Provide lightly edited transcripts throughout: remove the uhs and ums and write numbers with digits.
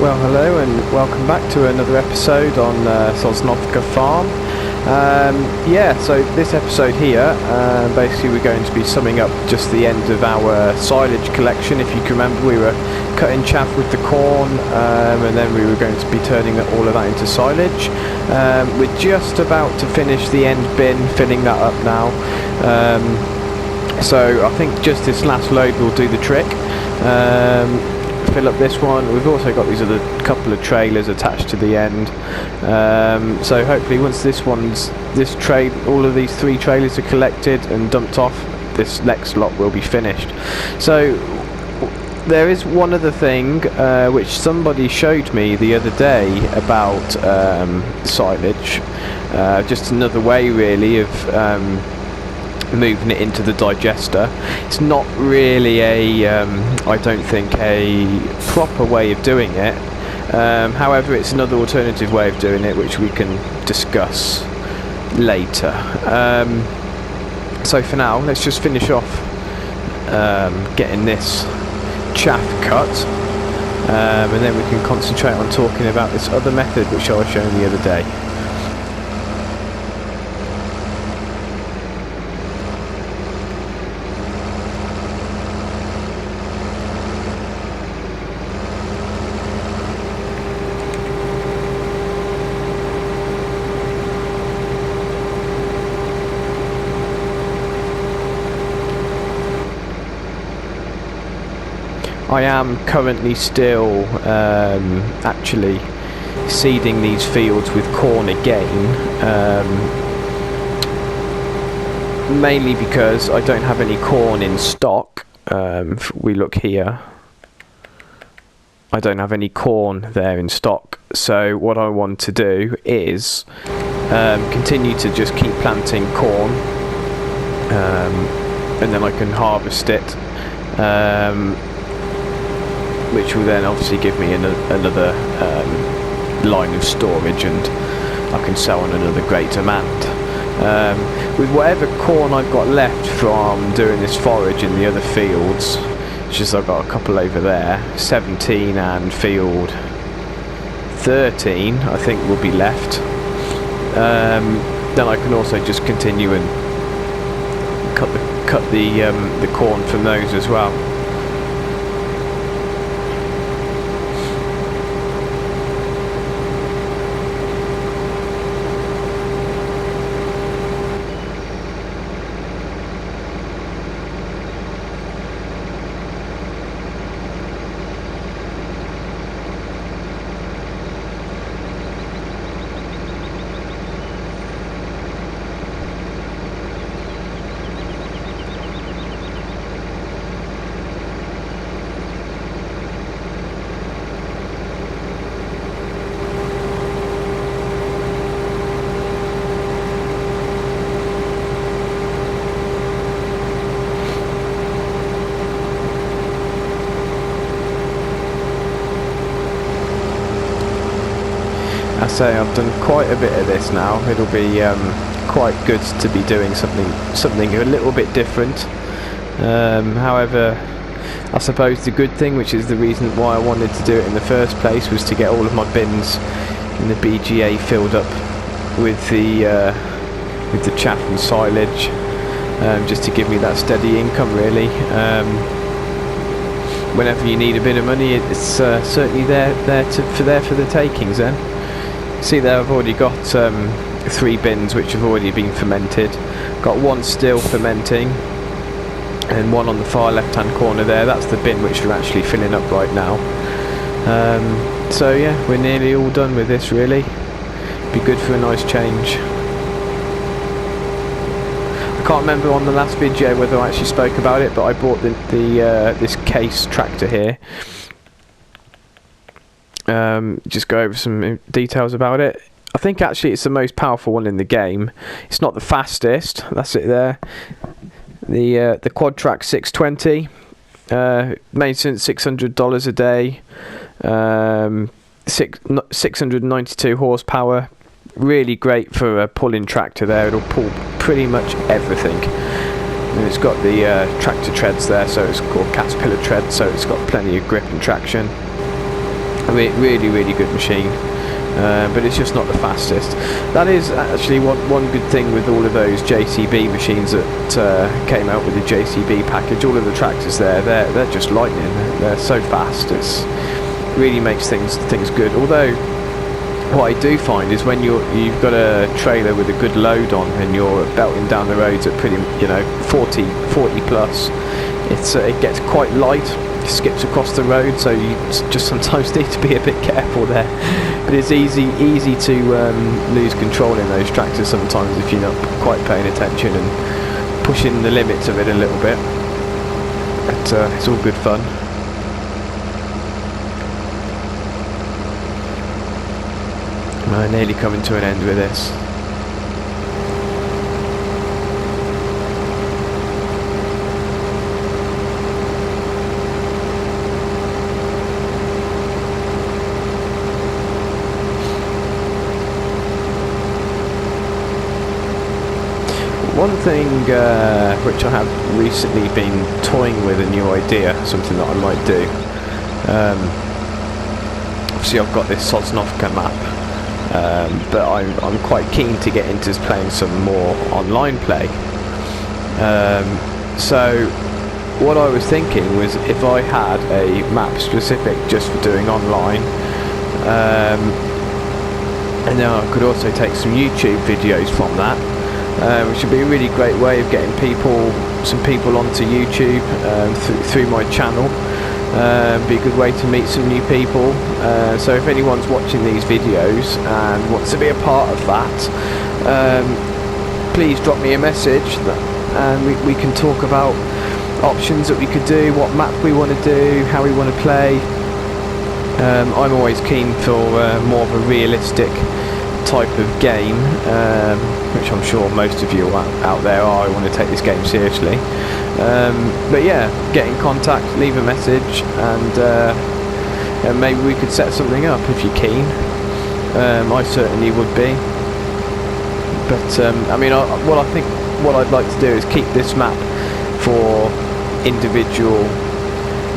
Well, hello and welcome back to another episode on Sosnovka Farm. So this episode here, basically we're going to be summing up just the end of our silage collection. If you can remember, we were cutting chaff with the corn, and then we were going to be turning all of that into silage. We're just about to finish the end bin, filling that up now. So I think just this last load will do the trick. Fill up this one. We've also got these other couple of trailers attached to the end, so hopefully once all of these 3 trailers are collected and dumped off, this next lot will be finished. So there is one other thing which somebody showed me the other day about silage, just another way really of moving it into the digester. It's not really I don't think a proper way of doing it, however it's another alternative way of doing it which we can discuss later. So for now let's just finish off getting this chaff cut, and then we can concentrate on talking about this other method which I was showing the other day. I am currently still actually seeding these fields with corn again, mainly because I don't have any corn in stock. If we look here, I don't have any corn there in stock, so what I want to do is continue to just keep planting corn, and then I can harvest it, which will then obviously give me another line of storage, and I can sell on another great demand. With whatever corn I've got left from doing this forage in the other fields, which is I've got a couple over there, 17 and field 13 I think will be left, then I can also just continue and cut the corn from those as well. I say I've done quite a bit of this now. It'll be quite good to be doing something a little bit different. However, I suppose the good thing, which is the reason why I wanted to do it in the first place, was to get all of my bins in the BGA filled up with the chaff and silage, just to give me that steady income really. Whenever you need a bit of money, it's certainly there for the takings then. See there, I've already got 3 bins which have already been fermented. Got 1 still fermenting, and 1 on the far left hand corner there. That's the bin which we're actually filling up right now. So yeah, we're nearly all done with this really. Be good for a nice change. I can't remember on the last video whether I actually spoke about it, but I bought this case tractor here. Just go over some details about it. I think actually it's the most powerful one in the game. It's not the fastest, that's it there. The Quad Track 620, maintenance $600 a day, 692 horsepower. Really great for a pulling tractor there. It'll pull pretty much everything. And it's got the tractor treads there, so it's called Caterpillar tread, so it's got plenty of grip and traction. I mean, really good machine. But it's just not the fastest. That is actually one good thing with all of those JCB machines that came out with the JCB package. All of the tractors there, they're just lightning. They're so fast. It's really makes things good. Although what I do find is when you've got a trailer with a good load on and you're belting down the roads at pretty 40 plus, it gets quite light. Skips across the road, so you just sometimes need to be a bit careful there. But it's easy to lose control in those tractors sometimes if you're not quite paying attention and pushing the limits of it a little bit. But it's all good fun. Nearly coming to an end with this. One thing which I have recently been toying with, a new idea, something that I might do. Obviously I've got this Sosnovka map, but I'm quite keen to get into playing some more online play. So what I was thinking was if I had a map specific just for doing online, and then I could also take some YouTube videos from that. Which would be a really great way of getting some people onto YouTube through my channel. Be a good way to meet some new people. So if anyone's watching these videos and wants to be a part of that, please drop me a message and we can talk about options that we could do, what map we want to do, how we want to play. I'm always keen for more of a realistic type of game, which I'm sure most of you out there are. I want to take this game seriously, but yeah, get in contact, leave a message, and maybe we could set something up if you're keen. I certainly would be, but I mean, what I'd like to do is keep this map for individual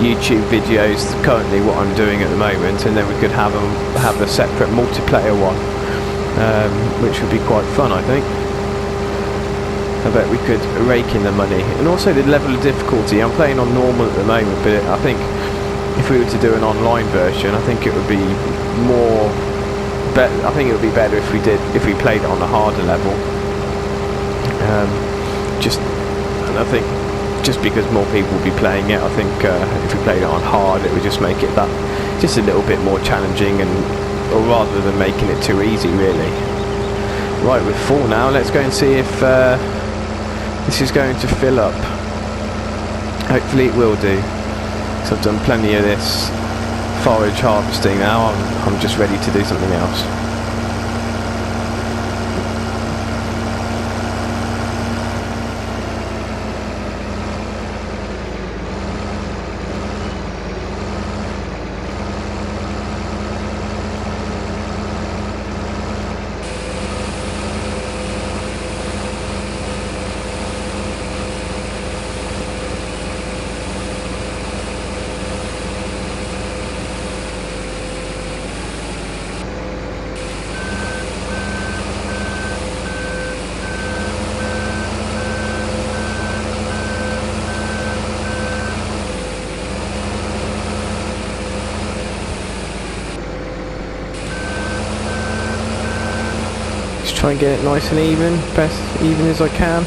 YouTube videos, currently what I'm doing at the moment, and then we could have a separate multiplayer one, which would be quite fun, I think. I bet we could rake in the money. And also the level of difficulty, I'm playing on normal at the moment, but I think if we were to do an online version, I think it would be I think it would be better if we played it on a harder level. And I think just because more people will be playing it, I think if we played it on hard, it would just make it just a little bit more challenging, or rather than making it too easy, really. Right, we're full now. Let's go and see if this is going to fill up. Hopefully it will do. So I've done plenty of this forage harvesting now. I'm just ready to do something else. Try and get it nice and even, best even as I can.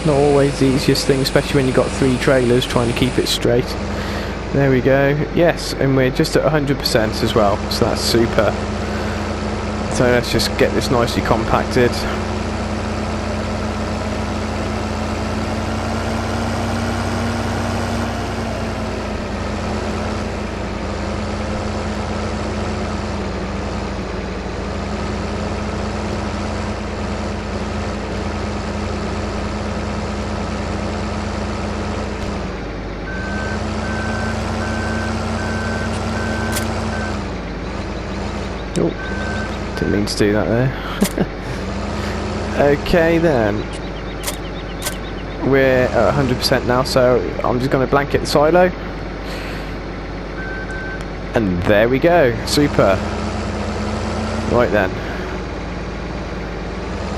Not always the easiest thing, especially when you've got 3 trailers trying to keep it straight. There we go. Yes, and we're just at 100% as well, so that's super. So let's just get this nicely compacted. Oh, didn't mean to do that there. Okay then, we're at 100% now, so I'm just going to blanket the silo. And there we go, super. Right then.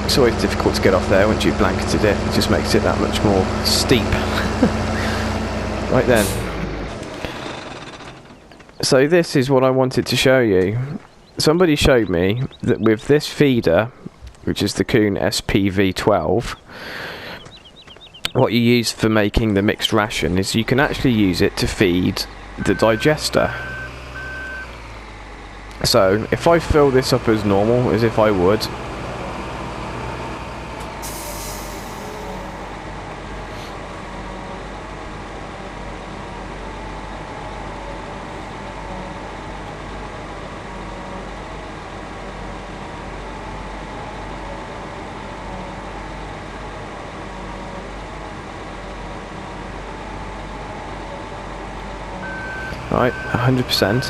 It's always difficult to get off there once you've blanketed it. It just makes it that much more steep. Right then. So this is what I wanted to show you. Somebody showed me that with this feeder, which is the Kuhn SPV12, what you use for making the mixed ration is you can actually use it to feed the digester. So if I fill this up as normal, as if I would, right, 100%.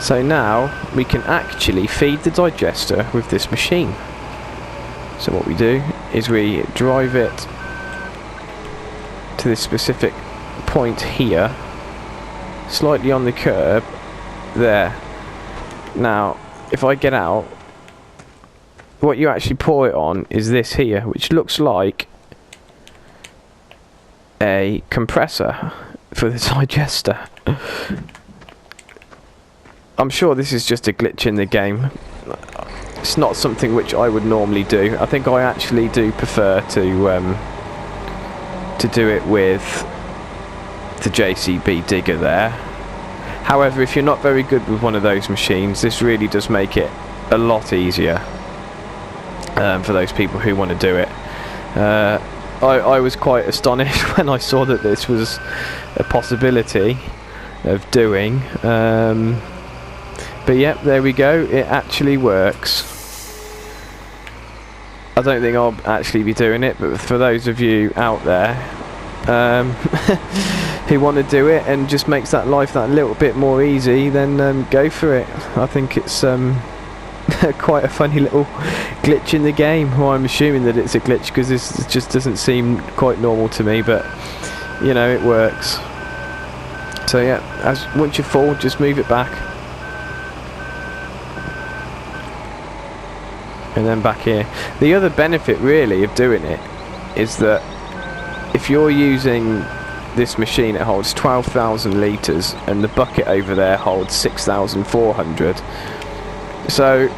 So now we can actually feed the digester with this machine. So what we do is we drive it to this specific point here, slightly on the curb, there. Now, if I get out, what you actually pour it on is this here, which looks like a compressor for the digester. I'm sure this is just a glitch in the game. It's not something which I would normally do. I think I actually do prefer to do it with the JCB digger there. However, if you're not very good with one of those machines, this really does make it a lot easier for those people who want to do it. I was quite astonished when I saw that this was a possibility of doing. But yep, there we go, it actually works. I don't think I'll actually be doing it, but for those of you out there who want to do it and just makes that life that little bit more easy, then go for it. I think it's quite a funny little glitch in the game. Well, I'm assuming that it's a glitch because this just doesn't seem quite normal to me, but you know, it works. So yeah, once you're full, just move it back. And then back here. The other benefit really of doing it is that if you're using this machine, it holds 12,000 litres and the bucket over there holds 6,400. So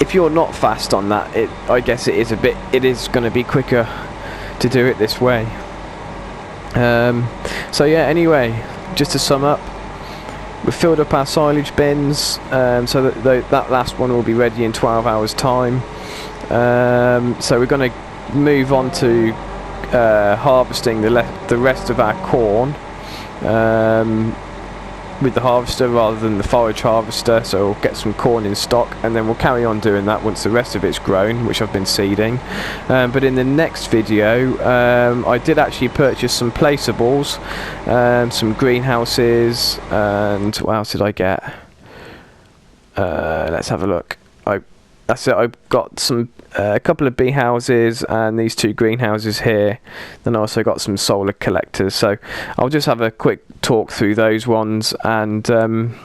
if you're not fast on that, I guess it is going to be quicker to do it this way. So yeah, anyway, just to sum up, we've filled up our silage bins, so that last one will be ready in 12 hours time. So we're going to move on to harvesting the rest of our corn with the harvester rather than the forage harvester, so we'll get some corn in stock and then we'll carry on doing that once the rest of it's grown, which I've been seeding. But in the next video I did actually purchase some placeables, some greenhouses, and what else did I get? Let's have a look. That's it, I've got a couple of bee houses and these two greenhouses here. Then I also got some solar collectors, so I'll just have a quick talk through those ones and in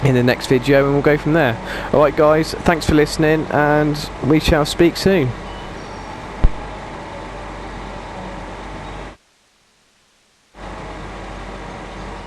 the next video, and we'll go from there. Alright guys, thanks for listening and we shall speak soon.